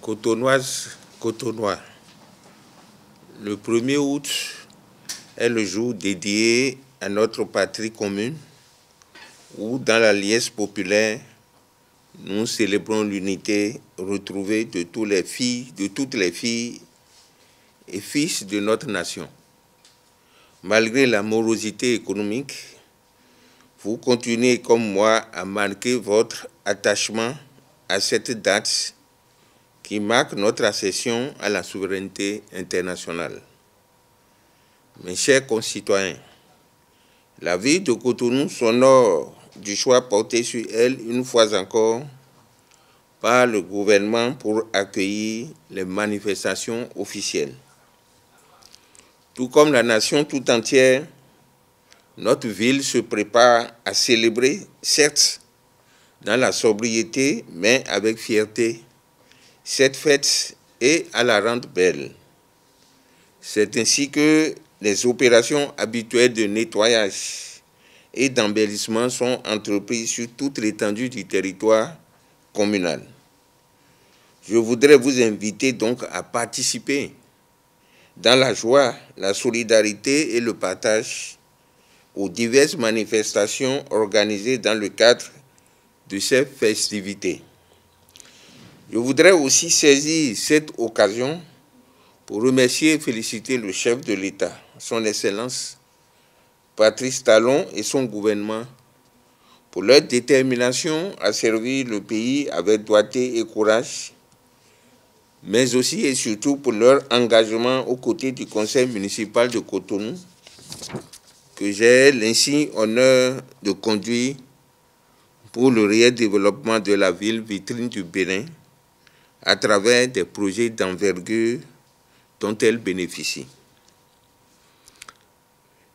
Cotonoises, Cotonois, le 1er août est le jour dédié à notre patrie commune où, dans la liesse populaire, nous célébrons l'unité retrouvée de toutes les filles et fils de notre nation. Malgré la morosité économique, vous continuez comme moi à marquer votre attachement à cette date qui marque notre accession à la souveraineté internationale. Mes chers concitoyens, la ville de Cotonou s'honore du choix porté sur elle une fois encore par le gouvernement pour accueillir les manifestations officielles. Tout comme la nation tout entière, notre ville se prépare à célébrer, certes, dans la sobriété, mais avec fierté, cette fête et à la rendre belle. C'est ainsi que les opérations habituelles de nettoyage et d'embellissement sont entreprises sur toute l'étendue du territoire communal. Je voudrais vous inviter donc à participer dans la joie, la solidarité et le partage aux diverses manifestations organisées dans le cadre de ces festivités. Je voudrais aussi saisir cette occasion pour remercier et féliciter le chef de l'État, son Excellence Patrice Talon et son gouvernement pour leur détermination à servir le pays avec droiture et courage, mais aussi et surtout pour leur engagement aux côtés du conseil municipal de Cotonou, que j'ai l'insigne honneur de conduire pour le réel développement de la ville vitrine du Bénin, à travers des projets d'envergure dont elle bénéficie.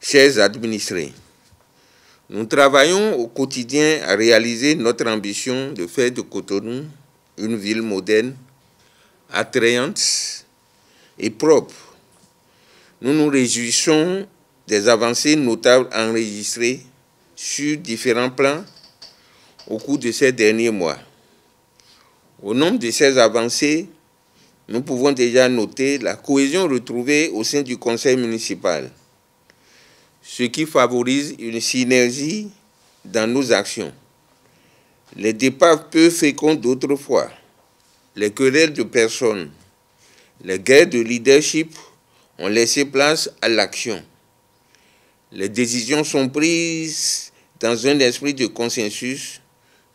Chers administrés, nous travaillons au quotidien à réaliser notre ambition de faire de Cotonou une ville moderne, attrayante et propre. Nous nous réjouissons des avancées notables enregistrées sur différents plans au cours de ces derniers mois. Au nombre de ces avancées, nous pouvons déjà noter la cohésion retrouvée au sein du conseil municipal, ce qui favorise une synergie dans nos actions. Les départs peu féconds d'autrefois, les querelles de personnes, les guerres de leadership ont laissé place à l'action. Les décisions sont prises dans un esprit de consensus,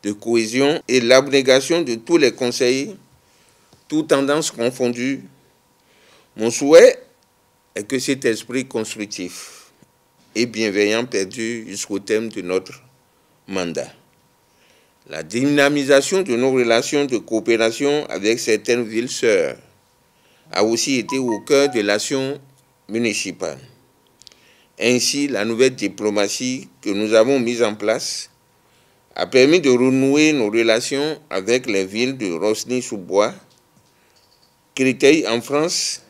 de cohésion et l'abnégation de tous les conseillers, toutes tendances confondues. Mon souhait est que cet esprit constructif et bienveillant perdure jusqu'au terme de notre mandat. La dynamisation de nos relations de coopération avec certaines villes sœurs a aussi été au cœur de l'action municipale. Ainsi, la nouvelle diplomatie que nous avons mise en place a permis de renouer nos relations avec les villes de Rosny-sous-Bois, Créteil en France,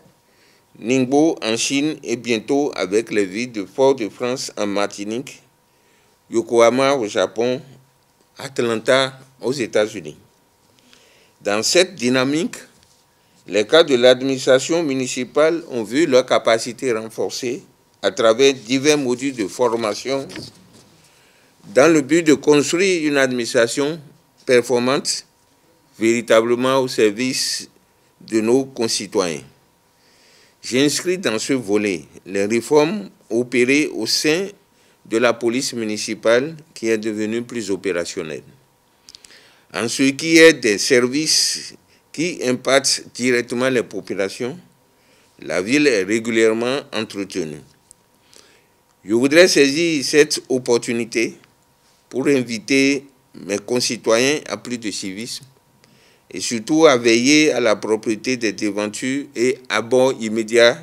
Ningbo en Chine et bientôt avec les villes de Fort-de-France en Martinique, Yokohama au Japon, Atlanta aux États-Unis. Dans cette dynamique, les cadres de l'administration municipale ont vu leur capacité renforcée à travers divers modules de formation dans le but de construire une administration performante, véritablement au service de nos concitoyens. J'inscris dans ce volet les réformes opérées au sein de la police municipale qui est devenue plus opérationnelle. En ce qui est des services qui impactent directement les populations, la ville est régulièrement entretenue. Je voudrais saisir cette opportunité pour inviter mes concitoyens à plus de civisme et surtout à veiller à la propreté des devantures et abords immédiats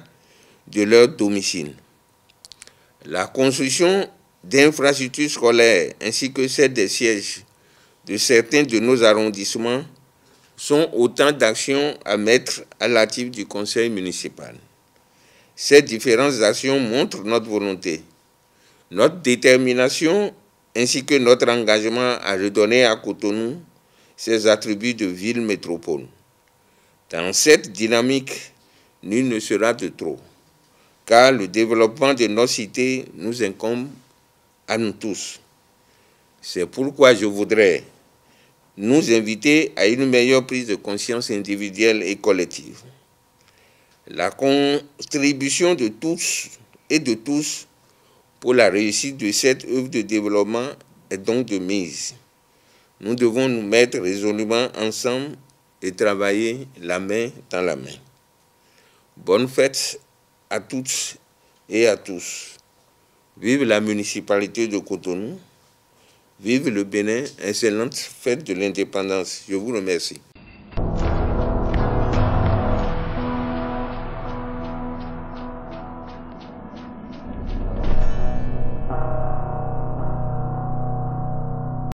de leur domicile. La construction d'infrastructures scolaires ainsi que celle des sièges de certains de nos arrondissements sont autant d'actions à mettre à l'actif du conseil municipal. Ces différentes actions montrent notre volonté, notre détermination ainsi que notre engagement à redonner à Cotonou ses attributs de ville-métropole. Dans cette dynamique, nul ne sera de trop, car le développement de nos cités nous incombe à nous tous. C'est pourquoi je voudrais nous inviter à une meilleure prise de conscience individuelle et collective. La contribution de tous et de tous pour la réussite de cette œuvre de développement est donc de mise. Nous devons nous mettre résolument ensemble et travailler la main dans la main. Bonne fête à toutes et à tous. Vive la municipalité de Cotonou. Vive le Bénin, excellente fête de l'indépendance. Je vous remercie.